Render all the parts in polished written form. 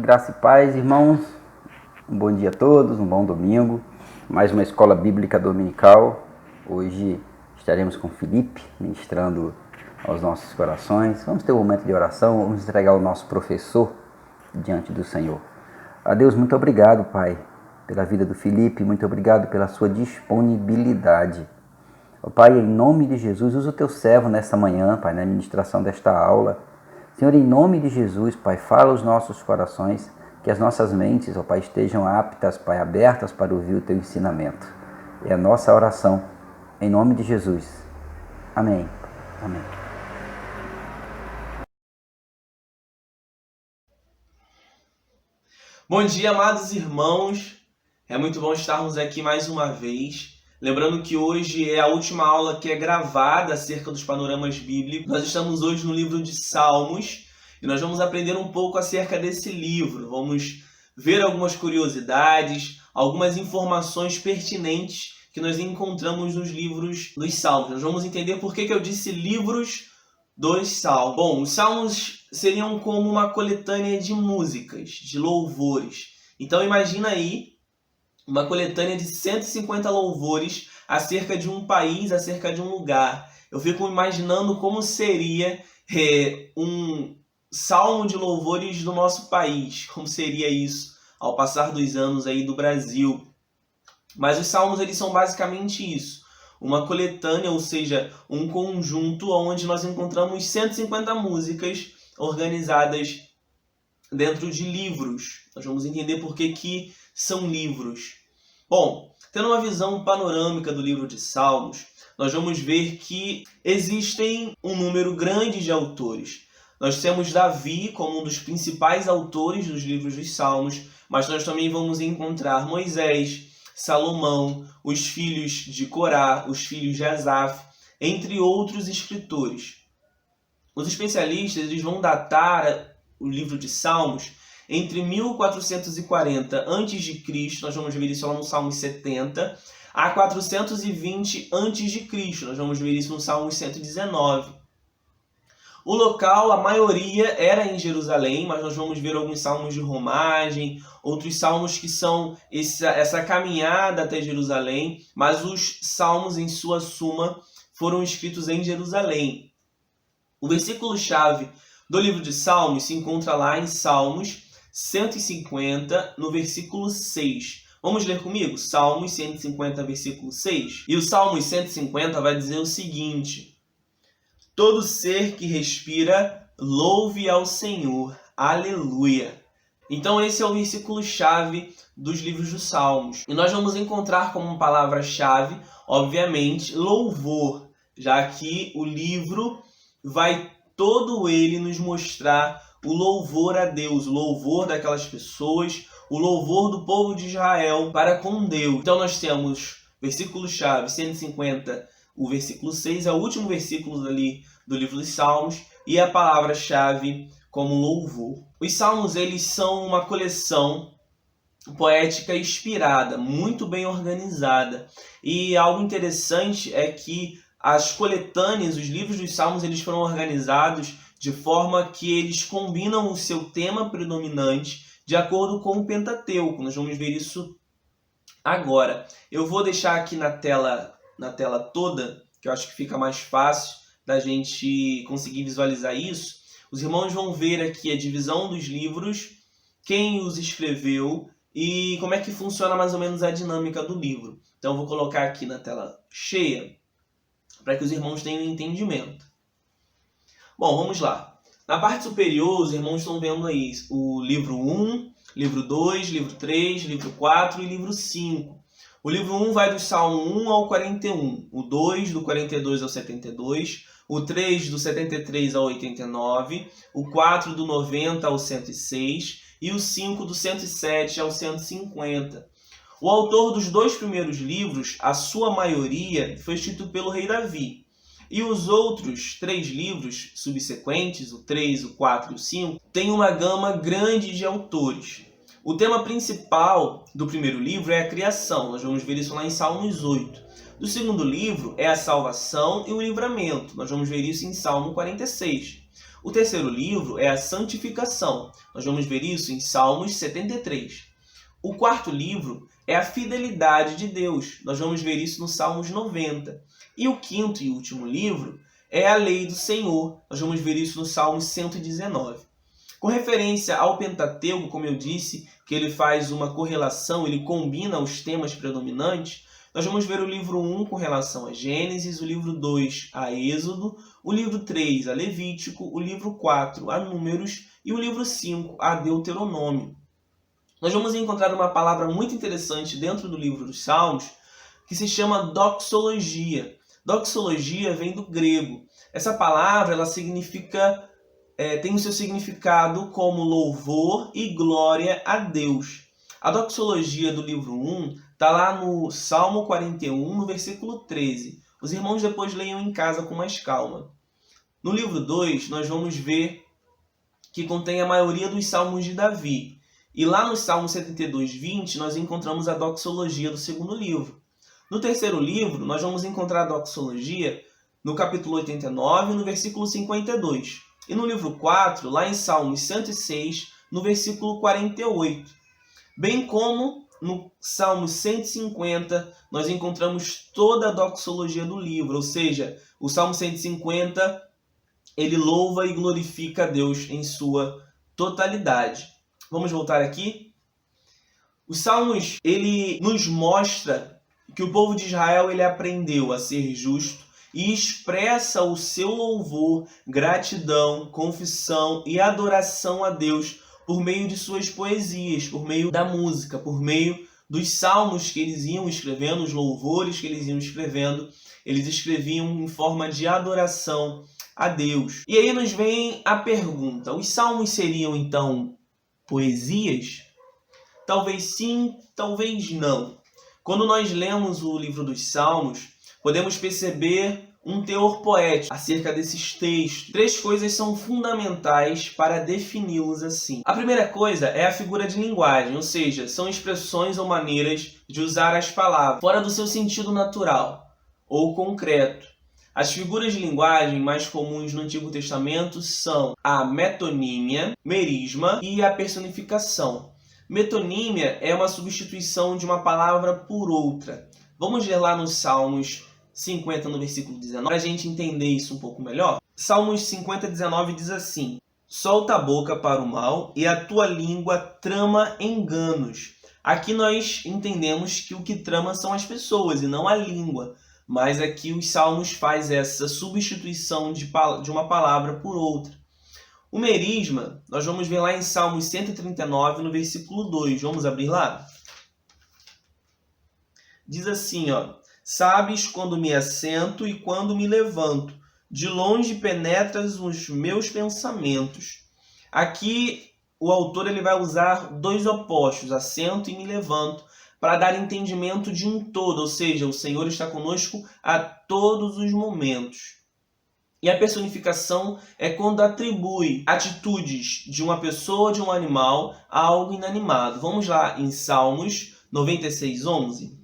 Graça e paz, irmãos. Um bom dia a todos, um bom domingo. Mais uma escola bíblica dominical. Hoje estaremos com Felipe, ministrando aos nossos corações. Vamos ter um momento de oração, vamos entregar o nosso professor diante do Senhor. A Deus, muito obrigado, Pai, pela vida do Felipe, muito obrigado pela sua disponibilidade. Pai, em nome de Jesus, usa o teu servo nesta manhã, Pai, na ministração desta aula. Senhor, em nome de Jesus, Pai, fala aos nossos corações, que as nossas mentes, ó Pai, estejam aptas, Pai, abertas para ouvir o teu ensinamento. É a nossa oração, em nome de Jesus. Amém. Amém. Bom dia, amados irmãos. É muito bom estarmos aqui mais uma vez. Lembrando que hoje é a última aula que é gravada acerca dos panoramas bíblicos. Nós estamos hoje no livro de Salmos e nós vamos aprender um pouco acerca desse livro. Vamos ver algumas curiosidades, algumas informações pertinentes que nós encontramos nos livros dos Salmos. Nós vamos entender por que eu disse livros dos Salmos. Bom, os Salmos seriam como uma coletânea de músicas, de louvores. Então imagina aí uma coletânea de 150 louvores acerca de um país, acerca de um lugar. Eu fico imaginando como seria um salmo de louvores do nosso país. Como seria isso ao passar dos anos aí do Brasil. Mas os salmos, eles são basicamente isso. Uma coletânea, ou seja, um conjunto onde nós encontramos 150 músicas organizadas dentro de livros. Nós vamos entender por que são livros. Bom, tendo uma visão panorâmica do livro de Salmos, nós vamos ver que existem um número grande de autores. Nós temos Davi como um dos principais autores dos livros dos Salmos, mas nós também vamos encontrar Moisés, Salomão, os filhos de Corá, os filhos de Asaf, entre outros escritores. Os especialistas, eles vão datar o livro de Salmos entre 1440 a.C., nós vamos ver isso lá no Salmo 70, a 420 a.C., nós vamos ver isso no Salmo 119. O local, a maioria, era em Jerusalém, mas nós vamos ver alguns salmos de romagem, outros salmos que são essa caminhada até Jerusalém, mas os salmos, em sua suma, foram escritos em Jerusalém. O versículo-chave do livro de Salmos se encontra lá em Salmos 150, no versículo 6. Vamos ler comigo? Salmos 150, versículo 6. E o Salmos 150 vai dizer o seguinte: todo ser que respira, louve ao Senhor. Aleluia. Então esse é o versículo-chave dos livros dos Salmos. E nós vamos encontrar como palavra-chave, obviamente, louvor, já que o livro vai todo ele nos mostrar o louvor a Deus, o louvor daquelas pessoas, o louvor do povo de Israel para com Deus. Então nós temos versículo-chave 150, o versículo 6, é o último versículo dali do livro dos Salmos, e a palavra-chave como louvor. Os Salmos, eles são uma coleção poética inspirada, muito bem organizada. E algo interessante é que as coletâneas, os livros dos Salmos, eles foram organizados de forma que eles combinam o seu tema predominante de acordo com o Pentateuco. Nós vamos ver isso agora. Eu vou deixar aqui na tela toda, que eu acho que fica mais fácil da gente conseguir visualizar isso. Os irmãos vão ver aqui a divisão dos livros, quem os escreveu e como é que funciona mais ou menos a dinâmica do livro. Então eu vou colocar aqui na tela cheia para que os irmãos tenham entendimento. Bom, vamos lá. Na parte superior, os irmãos estão vendo aí o livro 1, livro 2, livro 3, livro 4 e livro 5. O livro 1 vai do Salmo 1 ao 41, o 2 do 42 ao 72, o 3 do 73 ao 89, o 4 do 90 ao 106 e o 5 do 107 ao 150. O autor dos dois primeiros livros, a sua maioria, foi escrito pelo rei Davi. E os outros 3 livros subsequentes, o 3, o 4 e o 5, têm uma gama grande de autores. O tema principal do primeiro livro é a criação. Nós vamos ver isso lá em Salmos 8. Do segundo livro é a salvação e o livramento. Nós vamos ver isso em Salmo 46. O terceiro livro é a santificação. Nós vamos ver isso em Salmos 73. O quarto livro é a fidelidade de Deus. Nós vamos ver isso no Salmos 90. E o quinto e último livro é a lei do Senhor. Nós vamos ver isso no Salmos 119. Com referência ao Pentateuco, como eu disse, que ele faz uma correlação, ele combina os temas predominantes, nós vamos ver o livro 1 com relação a Gênesis, o livro 2 a Êxodo, o livro 3 a Levítico, o livro 4 a Números e o livro 5 a Deuteronômio. Nós vamos encontrar uma palavra muito interessante dentro do livro dos Salmos, que se chama doxologia. Doxologia vem do grego. Essa palavra ela significa, tem o seu significado como louvor e glória a Deus. A doxologia do livro 1 está lá no Salmo 41, no versículo 13. Os irmãos depois leiam em casa com mais calma. No livro 2, nós vamos ver que contém a maioria dos salmos de Davi. E lá no Salmo 72, 20, nós encontramos a doxologia do segundo livro. No terceiro livro, nós vamos encontrar a doxologia no capítulo 89, no versículo 52. E no livro 4, lá em Salmos 106, no versículo 48. Bem como no Salmo 150, nós encontramos toda a doxologia do livro, ou seja, o Salmo 150, ele louva e glorifica a Deus em sua totalidade. Vamos voltar aqui? Os Salmos, ele nos mostra que o povo de Israel ele aprendeu a ser justo e expressa o seu louvor, gratidão, confissão e adoração a Deus por meio de suas poesias, por meio da música, por meio dos salmos que eles iam escrevendo, os louvores que eles iam escrevendo, eles escreviam em forma de adoração a Deus. E aí nos vem a pergunta, os salmos seriam então poesias? Talvez sim, talvez não. Quando nós lemos o livro dos Salmos, podemos perceber um teor poético acerca desses textos. Três coisas são fundamentais para defini-los assim. A primeira coisa é a figura de linguagem, ou seja, são expressões ou maneiras de usar as palavras fora do seu sentido natural ou concreto. As figuras de linguagem mais comuns no Antigo Testamento são a metonímia, merisma e a personificação. Metonímia é uma substituição de uma palavra por outra. Vamos ler lá nos Salmos 50, no versículo 19, para a gente entender isso um pouco melhor. Salmos 50, 19 diz assim: solta a boca para o mal e a tua língua trama enganos. Aqui nós entendemos que o que trama são as pessoas e não a língua. Mas aqui os Salmos faz essa substituição de uma palavra por outra. O merisma, nós vamos ver lá em Salmos 139, no versículo 2. Vamos abrir lá? Diz assim, sabes quando me assento e quando me levanto. De longe penetras os meus pensamentos. Aqui o autor ele vai usar dois opostos, assento e me levanto, para dar entendimento de um todo, ou seja, o Senhor está conosco a todos os momentos. E a personificação é quando atribui atitudes de uma pessoa ou de um animal a algo inanimado. Vamos lá em Salmos 96, 11.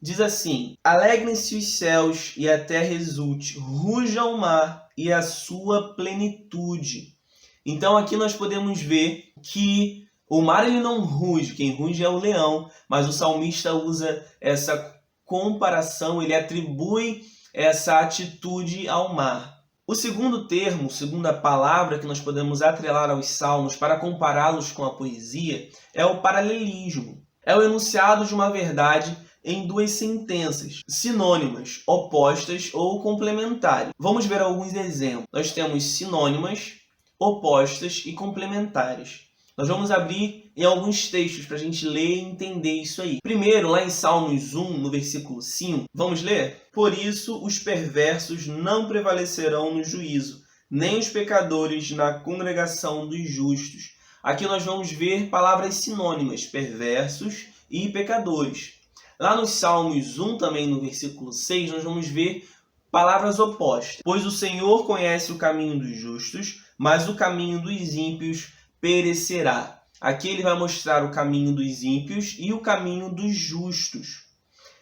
Diz assim: alegrem-se os céus e a terra exulte, ruja o mar e a sua plenitude. Então aqui nós podemos ver que o mar ele não ruge, quem ruge é o leão, mas o salmista usa essa comparação, ele atribui essa atitude ao mar. O segundo termo, segunda palavra que nós podemos atrelar aos salmos para compará-los com a poesia é o paralelismo. É o enunciado de uma verdade em duas sentenças, sinônimas, opostas ou complementares. Vamos ver alguns exemplos. Nós temos sinônimas, opostas e complementares. Nós vamos abrir em alguns textos para a gente ler e entender isso aí. Primeiro, lá em Salmos 1, no versículo 5, vamos ler? Por isso os perversos não prevalecerão no juízo, nem os pecadores na congregação dos justos. Aqui nós vamos ver palavras sinônimas, perversos e pecadores. Lá nos Salmos 1, também no versículo 6, nós vamos ver palavras opostas. Pois o Senhor conhece o caminho dos justos, mas o caminho dos ímpios perecerá. Aqui ele vai mostrar o caminho dos ímpios e o caminho dos justos.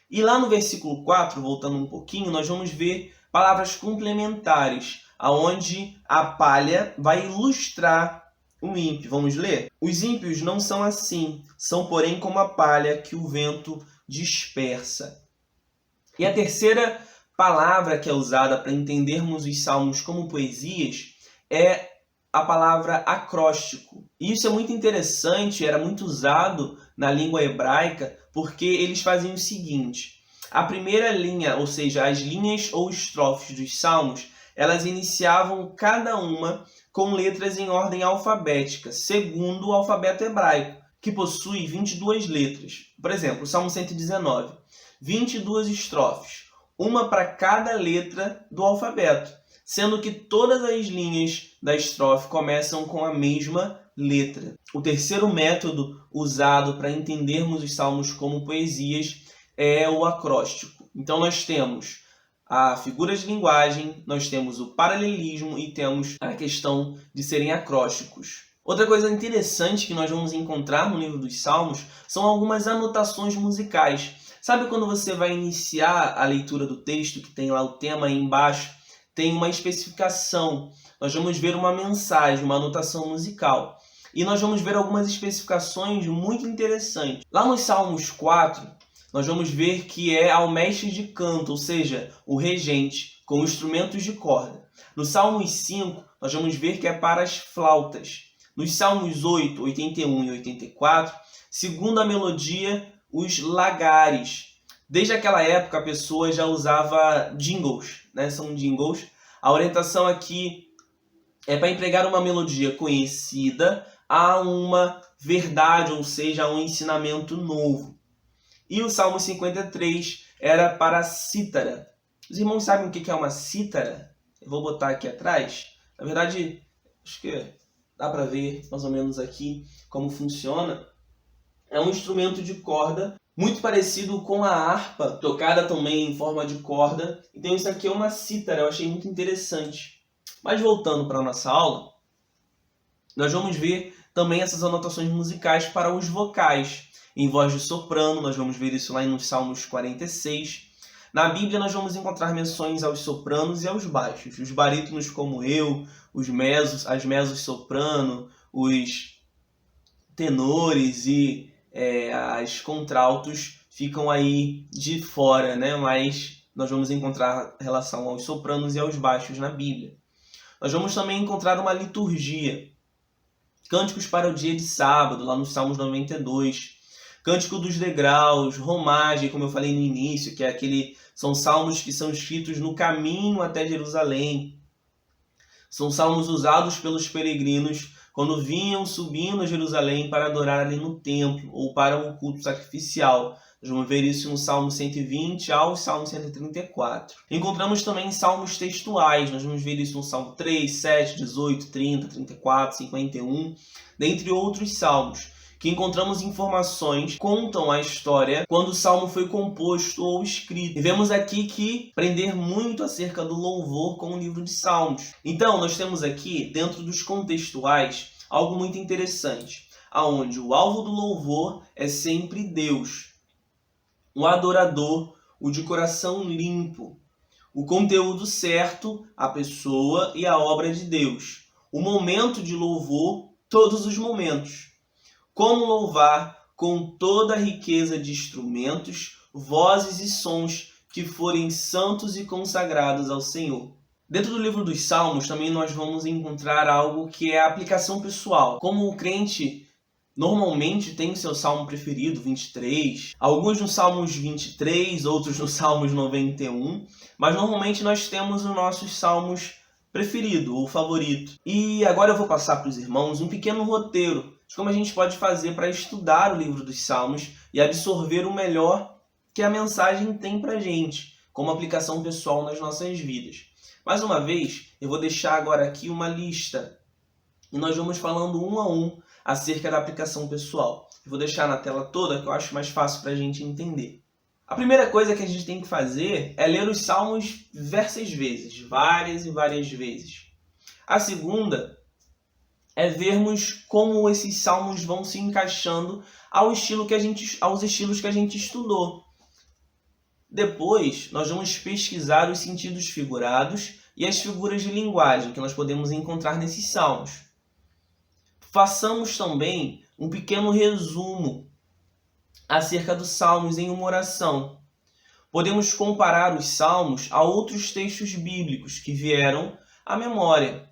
E lá no versículo 4, voltando um pouquinho, nós vamos ver palavras complementares, aonde a palha vai ilustrar o ímpio. Vamos ler? Os ímpios não são assim, são porém como a palha que o vento dispersa. E a terceira palavra que é usada para entendermos os salmos como poesias é a palavra acróstico. E isso é muito interessante, era muito usado na língua hebraica, porque eles faziam o seguinte: a primeira linha, ou seja, as linhas ou estrofes dos salmos, elas iniciavam cada uma com letras em ordem alfabética, segundo o alfabeto hebraico, que possui 22 letras. Por exemplo, o Salmo 119, 22 estrofes, uma para cada letra do alfabeto, sendo que todas as linhas da estrofe começam com a mesma letra. O terceiro método usado para entendermos os salmos como poesias é o acróstico. Então nós temos a figura de linguagem, nós temos o paralelismo e temos a questão de serem acrósticos. Outra coisa interessante que nós vamos encontrar no livro dos Salmos são algumas anotações musicais. Sabe quando você vai iniciar a leitura do texto, que tem lá o tema aí embaixo, tem uma especificação. Nós vamos ver uma mensagem, uma anotação musical. E nós vamos ver algumas especificações muito interessantes. Lá nos Salmos 4, nós vamos ver que é ao mestre de canto, ou seja, o regente, com instrumentos de corda. No Salmos 5, nós vamos ver que é para as flautas. Nos Salmos 8, 81 e 84, segundo a melodia, os lagares. Desde aquela época, a pessoa já usava jingles, né? São jingles. A orientação aqui é para empregar uma melodia conhecida a uma verdade, ou seja, a um ensinamento novo. E o Salmo 53 era para a cítara. Os irmãos sabem o que é uma cítara? Eu vou botar aqui atrás. Na verdade, acho que dá para ver mais ou menos aqui como funciona. É um instrumento de corda muito parecido com a harpa, tocada também em forma de corda. Então isso aqui é uma cítara, eu achei muito interessante. Mas voltando para a nossa aula, nós vamos ver também essas anotações musicais para os vocais. Em voz de soprano, nós vamos ver isso lá nos Salmos 46. Na Bíblia nós vamos encontrar menções aos sopranos e aos baixos. Os barítonos como eu, os mesos, as mesos soprano, os tenores e as contraltos ficam aí de fora, né? Mas nós vamos encontrar relação aos sopranos e aos baixos na Bíblia. Nós vamos também encontrar uma liturgia. Cânticos para o dia de sábado, lá nos Salmos 92. Cântico dos degraus, romagem, como eu falei no início, que são salmos que são escritos no caminho até Jerusalém. São salmos usados pelos peregrinos quando vinham subindo a Jerusalém para adorar ali no templo ou para o culto sacrificial. Nós vamos ver isso no Salmo 120 ao Salmo 134. Encontramos também salmos textuais. Nós vamos ver isso no Salmo 3, 7, 18, 30, 34, 51, dentre outros salmos, que encontramos informações que contam a história quando o salmo foi composto ou escrito. E vemos aqui que aprender muito acerca do louvor com o livro de Salmos. Então, nós temos aqui, dentro dos contextuais, algo muito interessante, aonde o alvo do louvor é sempre Deus, o adorador, o de coração limpo, o conteúdo certo, a pessoa e a obra de Deus, o momento de louvor, todos os momentos. Como louvar com toda a riqueza de instrumentos, vozes e sons que forem santos e consagrados ao Senhor. Dentro do livro dos Salmos também nós vamos encontrar algo que é a aplicação pessoal. Como o crente normalmente tem o seu salmo preferido, 23, alguns nos Salmos 23, outros nos Salmos 91, mas normalmente nós temos os nossos salmos preferido ou favorito. E agora eu vou passar para os irmãos um pequeno roteiro de como a gente pode fazer para estudar o livro dos Salmos e absorver o melhor que a mensagem tem para a gente, como aplicação pessoal nas nossas vidas. Mais uma vez, eu vou deixar agora aqui uma lista e nós vamos falando um a um acerca da aplicação pessoal. Eu vou deixar na tela toda, que eu acho mais fácil para a gente entender. A primeira coisa que a gente tem que fazer é ler os Salmos diversas vezes, várias e várias vezes. A segunda é vermos como esses salmos vão se encaixando aos estilos que a gente estudou. Depois, nós vamos pesquisar os sentidos figurados e as figuras de linguagem que nós podemos encontrar nesses salmos. Façamos também um pequeno resumo acerca dos salmos em uma oração. Podemos comparar os salmos a outros textos bíblicos que vieram à memória.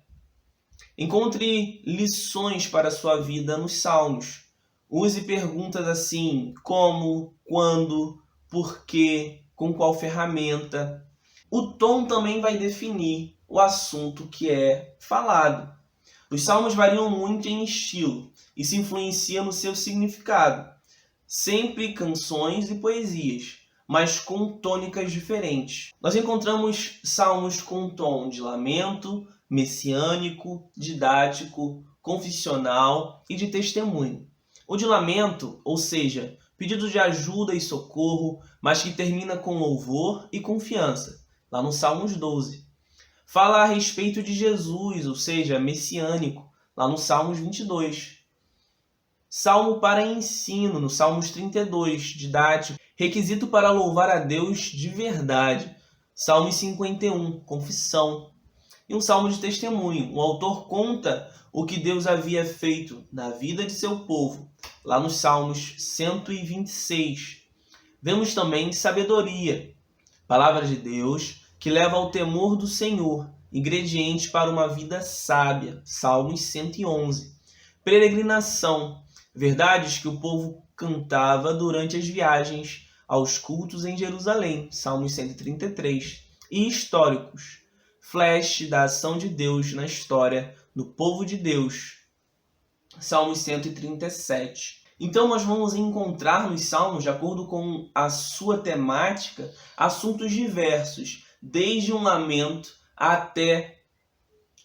Encontre lições para a sua vida nos salmos. Use perguntas assim: como, quando, por quê, com qual ferramenta. O tom também vai definir o assunto que é falado. Os salmos variam muito em estilo e se influenciam no seu significado. Sempre canções e poesias, mas com tônicas diferentes. Nós encontramos salmos com tom de lamento, messiânico, didático, confissional e de testemunho. O de lamento, ou seja, pedido de ajuda e socorro, mas que termina com louvor e confiança, lá no Salmos 12. Fala a respeito de Jesus, ou seja, messiânico, lá no Salmos 22. Salmo para ensino, no Salmos 32, didático, requisito para louvar a Deus de verdade. Salmo 51, confissão. E um salmo de testemunho. O autor conta o que Deus havia feito na vida de seu povo, lá nos Salmos 126. Vemos também sabedoria, palavra de Deus que leva ao temor do Senhor, ingrediente para uma vida sábia, Salmos 111. Peregrinação, verdades que o povo cantava durante as viagens aos cultos em Jerusalém, Salmos 133. E históricos, flash da ação de Deus na história do povo de Deus, Salmos 137. Então nós vamos encontrar nos salmos, de acordo com a sua temática, assuntos diversos, desde um lamento até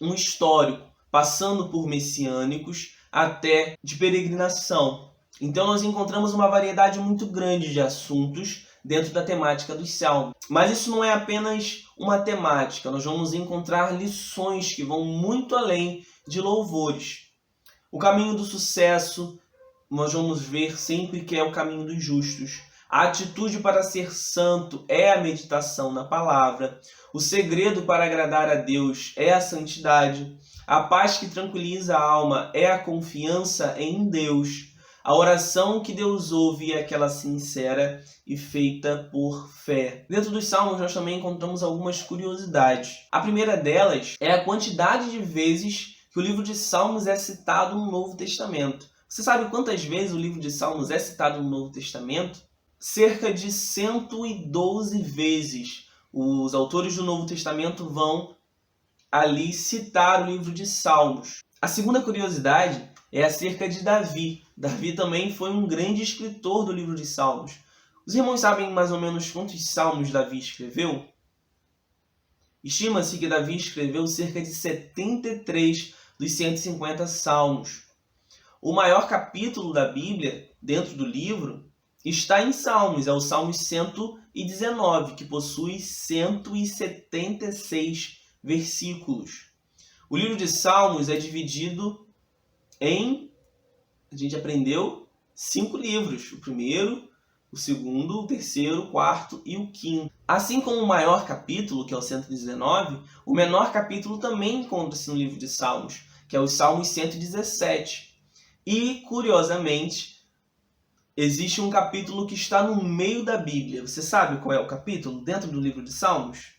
um histórico, passando por messiânicos até de peregrinação. Então nós encontramos uma variedade muito grande de assuntos dentro da temática dos salmos. Mas isso não é apenas uma temática, nós vamos encontrar lições que vão muito além de louvores. O caminho do sucesso, nós vamos ver sempre que é o caminho dos justos. A atitude para ser santo é a meditação na palavra. O segredo para agradar a Deus é a santidade. A paz que tranquiliza a alma é a confiança em Deus. A oração que Deus ouve é aquela sincera e feita por fé. Dentro dos salmos nós também encontramos algumas curiosidades. A primeira delas é a quantidade de vezes que o livro de Salmos é citado no Novo Testamento. Você sabe quantas vezes o livro de Salmos é citado no Novo Testamento? Cerca de 112 vezes os autores do Novo Testamento vão ali citar o livro de Salmos. A segunda curiosidade é acerca de Davi. Davi também foi um grande escritor do livro de Salmos. Os irmãos sabem mais ou menos quantos salmos Davi escreveu? Estima-se que Davi escreveu cerca de 73 dos 150 salmos. O maior capítulo da Bíblia, dentro do livro, está em Salmos, é o Salmo 119, que possui 176 versículos. O livro de Salmos é dividido em, a gente aprendeu, 5 livros. O primeiro, o segundo, o terceiro, o quarto e o quinto. Assim como o maior capítulo, que é o 119, o menor capítulo também encontra-se no livro de Salmos, que é o Salmos 117. E, curiosamente, existe um capítulo que está no meio da Bíblia. Você sabe qual é o capítulo dentro do livro de Salmos?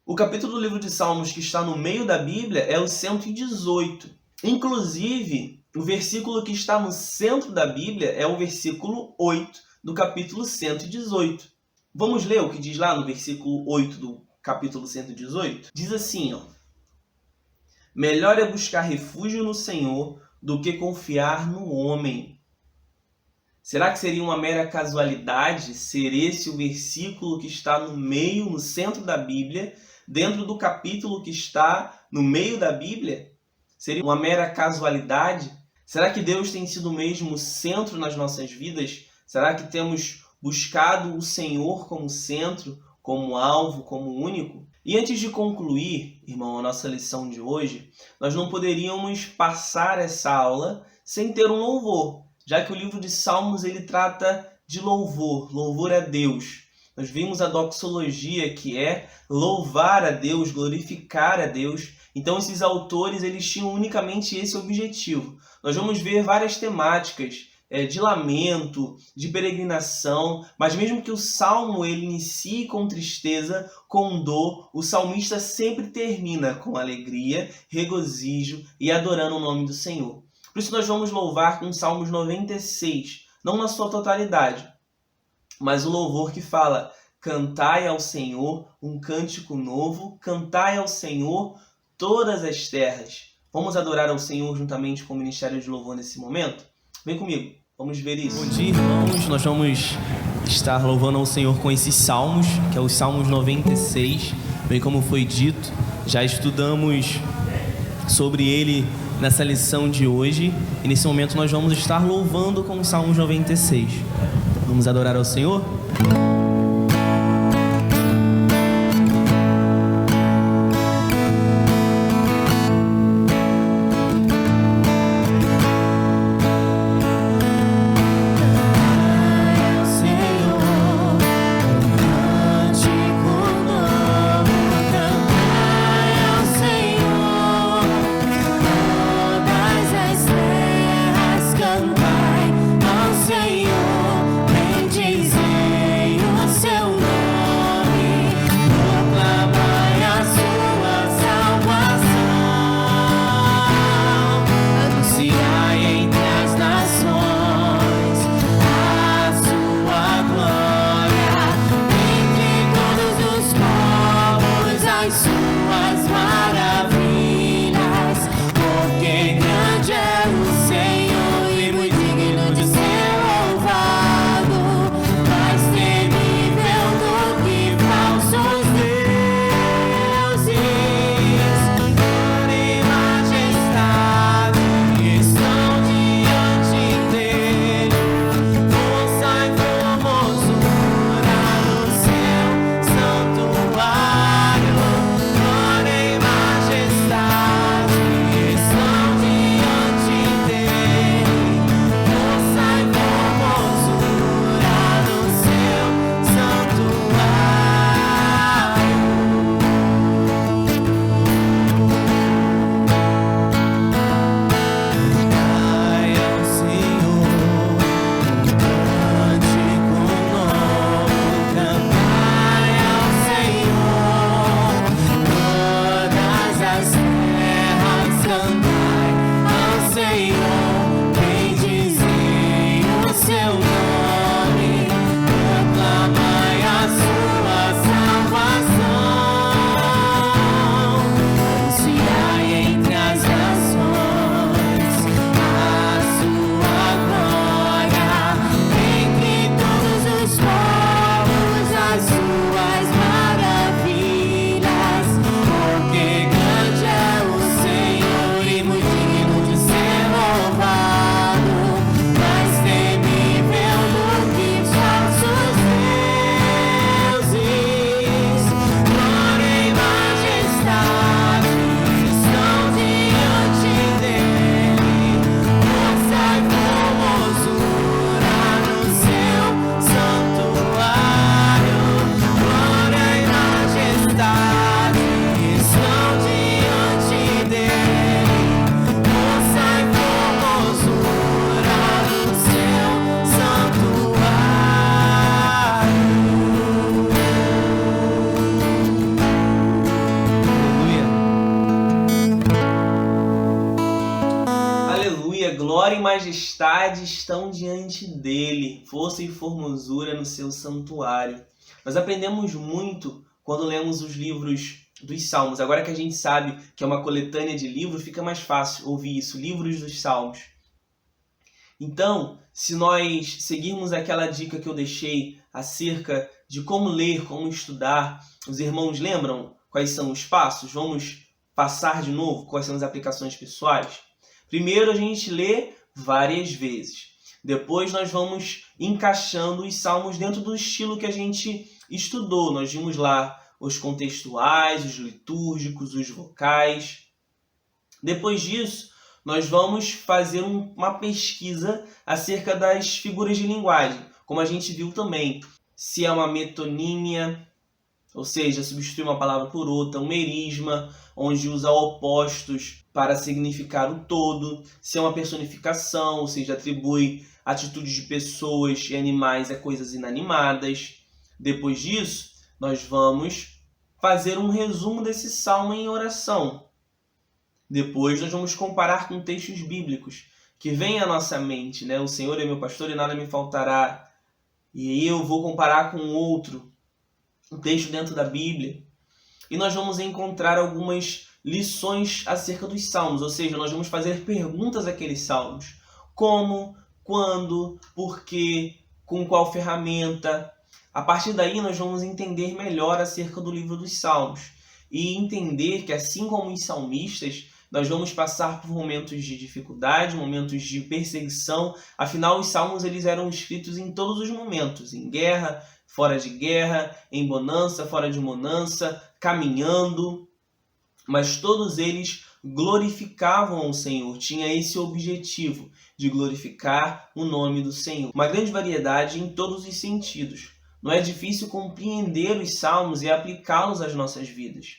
O capítulo do livro de Salmos que está no meio da Bíblia é o 118. Inclusive, o versículo que está no centro da Bíblia é o versículo 8 do capítulo 118. Vamos ler o que diz lá no versículo 8 do capítulo 118? Diz assim, ó: melhor é buscar refúgio no Senhor do que confiar no homem. Será que seria uma mera casualidade ser esse o versículo que está no meio, no centro da Bíblia, dentro do capítulo que está no meio da Bíblia? Seria uma mera casualidade? Será que Deus tem sido mesmo o centro nas nossas vidas? Será que temos buscado o Senhor como centro, como alvo, como único? E antes de concluir, irmão, a nossa lição de hoje, nós não poderíamos passar essa aula sem ter um louvor, já que o livro de Salmos ele trata de louvor, louvor a Deus. nós vimos a doxologia, que é louvar a Deus, glorificar a Deus. Então esses autores eles tinham unicamente esse objetivo. Nós vamos ver várias temáticas de lamento, de peregrinação, mas mesmo que o salmo ele inicie com tristeza, com dor, o salmista sempre termina com alegria, regozijo e adorando o nome do Senhor. Por isso nós vamos louvar com Salmos 96, não na sua totalidade, mas o louvor que fala: cantai ao Senhor um cântico novo, cantai ao Senhor todas as terras. Vamos adorar ao Senhor juntamente com o Ministério de Louvor nesse momento? Vem comigo, vamos ver isso. Bom dia, irmãos. Nós vamos estar louvando ao Senhor com esses salmos, que é os Salmos 96. Bem como foi dito, já estudamos sobre ele nessa lição de hoje. E nesse momento nós vamos estar louvando com os Salmos 96. Vamos adorar ao Senhor? Glória e majestade estão diante dele, força e formosura no seu santuário. Nós aprendemos muito quando lemos os livros dos Salmos. Agora que a gente sabe que é uma coletânea de livros, fica mais fácil ouvir isso, livros dos Salmos. Então, se nós seguirmos aquela dica que eu deixei acerca de como ler, como estudar, os irmãos lembram quais são os passos? Vamos passar de novo quais são as aplicações pessoais? Primeiro a gente lê várias vezes. Depois nós vamos encaixando os salmos dentro do estilo que a gente estudou. Nós vimos lá os contextuais, os litúrgicos, os vocais. Depois disso, nós vamos fazer uma pesquisa acerca das figuras de linguagem, como a gente viu também. se é uma metonímia, ou seja, substitui uma palavra por outra, um merisma, onde usa opostos para significar o todo, se é uma personificação, ou seja, atribui atitudes de pessoas e animais a coisas inanimadas. Depois disso, nós vamos fazer um resumo desse salmo em oração. Depois nós vamos comparar com textos bíblicos que vêm à nossa mente, né? O Senhor é meu pastor e nada me faltará. E aí eu vou comparar com outro, um texto dentro da Bíblia. E nós vamos encontrar algumas lições acerca dos salmos, ou seja, nós vamos fazer perguntas àqueles salmos. Como, quando, por quê, com qual ferramenta. A partir daí nós vamos entender melhor acerca do livro dos salmos. E entender que, assim como os salmistas, nós vamos passar por momentos de dificuldade, momentos de perseguição. Afinal, os salmos eles eram escritos em todos os momentos, em guerra, fora de guerra, em bonança, fora de bonança, caminhando. Mas todos eles glorificavam o Senhor, tinha esse objetivo de glorificar o nome do Senhor. Uma grande variedade em todos os sentidos. Não é difícil compreender os salmos e aplicá-los às nossas vidas.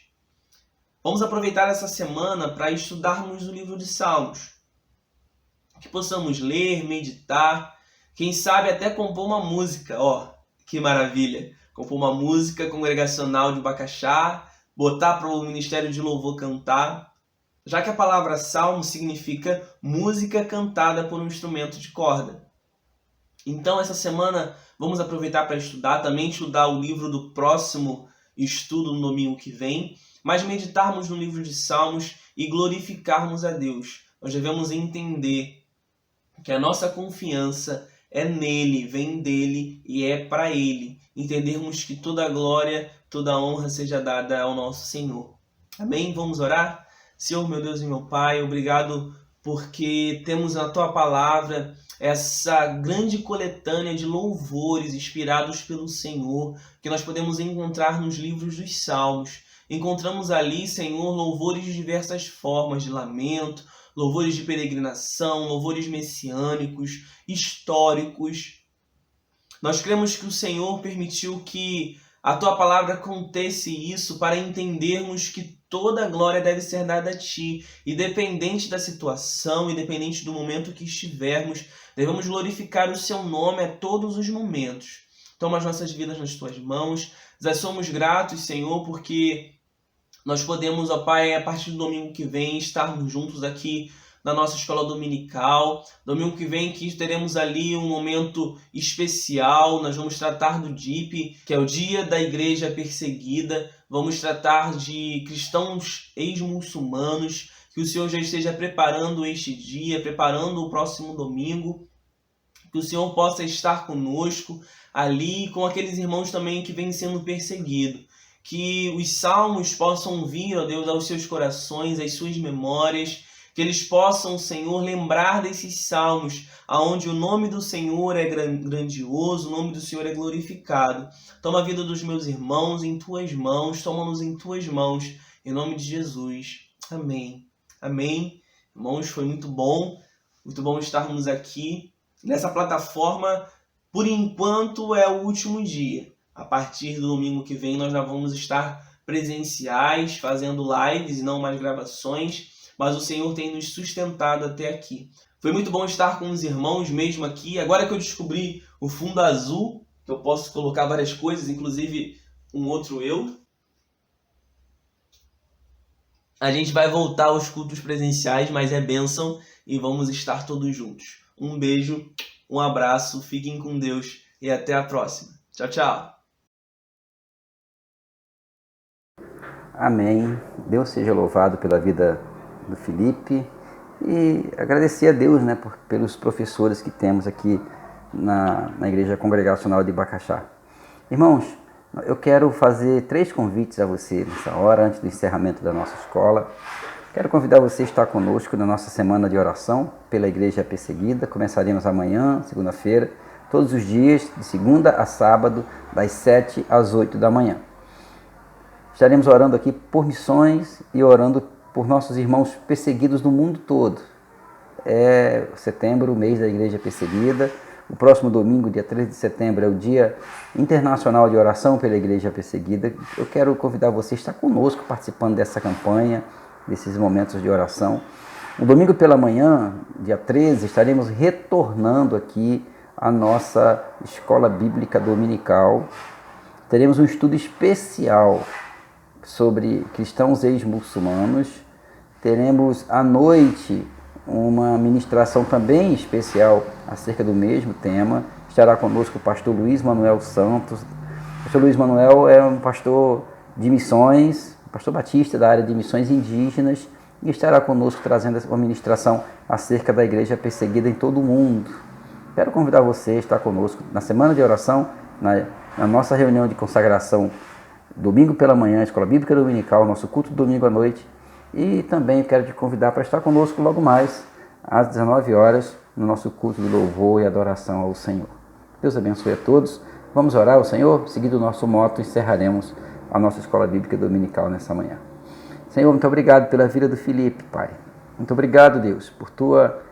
Vamos aproveitar essa semana para estudarmos o livro de Salmos. Que possamos ler, meditar, quem sabe até compor uma música. Ó, que maravilha! Compor uma música congregacional de Bacaxá, botar para o Ministério de Louvor cantar, já que a palavra salmo significa música cantada por um instrumento de corda. Então, essa semana, vamos aproveitar para estudar, também estudar o livro do próximo estudo no domingo que vem, mas meditarmos no livro de Salmos e glorificarmos a Deus. Nós devemos entender que a nossa confiança é nele, vem dele e é para ele. Entendermos que toda a glória, toda a honra seja dada ao nosso Senhor. Amém? Vamos orar? Senhor, meu Deus e meu Pai, obrigado porque temos na Tua Palavra essa grande coletânea de louvores inspirados pelo Senhor, que nós podemos encontrar nos livros dos Salmos. Encontramos ali, Senhor, louvores de diversas formas de lamento, louvores de peregrinação, louvores messiânicos, históricos. Nós cremos que o Senhor permitiu que a Tua Palavra contesse isso para entendermos que toda a glória deve ser dada a Ti. Independente da situação, independente do momento que estivermos, devemos glorificar o Seu nome a todos os momentos. Toma as nossas vidas nas Tuas mãos. Nós somos gratos, Senhor, porque nós podemos, ó Pai, a partir do domingo que vem, estarmos juntos aqui na nossa escola dominical. Domingo que vem que teremos ali um momento especial. Nós vamos tratar do DIP, que é o Dia da Igreja Perseguida. Vamos tratar de cristãos ex-muçulmanos. Que o Senhor já esteja preparando este dia, preparando o próximo domingo. Que o Senhor possa estar conosco ali, com aqueles irmãos também que vêm sendo perseguidos. Que os salmos possam vir, ó Deus, aos seus corações, às suas memórias, que eles possam, Senhor, lembrar desses salmos, aonde o nome do Senhor é grandioso, o nome do Senhor é glorificado. Toma a vida dos meus irmãos em Tuas mãos, toma-nos em Tuas mãos, em nome de Jesus. Amém. Amém. Irmãos, foi muito bom estarmos aqui nessa plataforma. Por enquanto é o último dia. A partir do domingo que vem nós já vamos estar presenciais, fazendo lives e não mais gravações, mas o Senhor tem nos sustentado até aqui. Foi muito bom estar com os irmãos mesmo aqui. Agora que eu descobri o fundo azul, que eu posso colocar várias coisas, inclusive um outro eu, a gente vai voltar aos cultos presenciais, mas é bênção e vamos estar todos juntos. Um beijo, um abraço, fiquem com Deus e até a próxima. Tchau, tchau. Amém. Deus seja louvado pela vida do Felipe e agradecer a Deus, né, pelos professores que temos aqui na Igreja Congregacional de Bacaxá. Irmãos, eu quero fazer 3 convites a você nessa hora, antes do encerramento da nossa escola. Quero convidar você a estar conosco na nossa semana de oração pela Igreja Perseguida. Começaremos amanhã, segunda-feira, todos os dias, de segunda a sábado, das 7 às 8 da manhã. Estaremos orando aqui por missões e orando por nossos irmãos perseguidos no mundo todo. É setembro, o mês da Igreja Perseguida. O próximo domingo, dia 13 de setembro, é o Dia Internacional de Oração pela Igreja Perseguida. Eu quero convidar você a estar conosco participando dessa campanha, desses momentos de oração. No domingo pela manhã, dia 13, estaremos retornando aqui à nossa escola bíblica dominical. Teremos um estudo especial sobre cristãos ex-muçulmanos. Teremos à noite uma ministração também especial acerca do mesmo tema. Estará conosco o pastor Luiz Manuel Santos. O pastor Luiz Manuel é um pastor de missões, pastor batista da área de missões indígenas, e estará conosco trazendo uma ministração acerca da igreja perseguida em todo o mundo. Quero convidar você a estar conosco na semana de oração, na nossa reunião de consagração, domingo pela manhã, Escola Bíblica Dominical, nosso culto domingo à noite. E também quero te convidar para estar conosco logo mais, às 19 horas, no nosso culto de louvor e adoração ao Senhor. Deus abençoe a todos. Vamos orar ao Senhor? Seguindo o nosso moto, encerraremos a nossa Escola Bíblica Dominical nessa manhã. Senhor, muito obrigado pela vida do Felipe, Pai. Muito obrigado, Deus, por Tua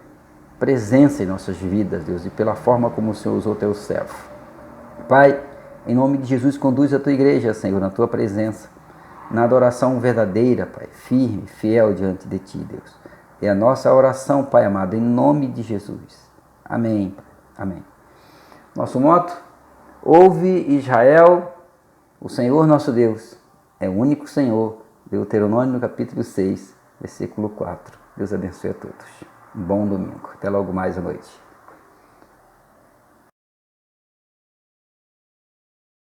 presença em nossas vidas, Deus, e pela forma como o Senhor usou Teu servo. Pai, em nome de Jesus, conduz a Tua igreja, Senhor, na Tua presença, na adoração verdadeira, Pai, firme, fiel diante de Ti, Deus. É a nossa oração, Pai amado, em nome de Jesus. Amém, Pai. Amém. Nosso moto: ouve Israel, o Senhor nosso Deus é o único Senhor. Deuteronômio capítulo 6, versículo 4. Deus abençoe a todos. Um bom domingo. Até logo mais à noite.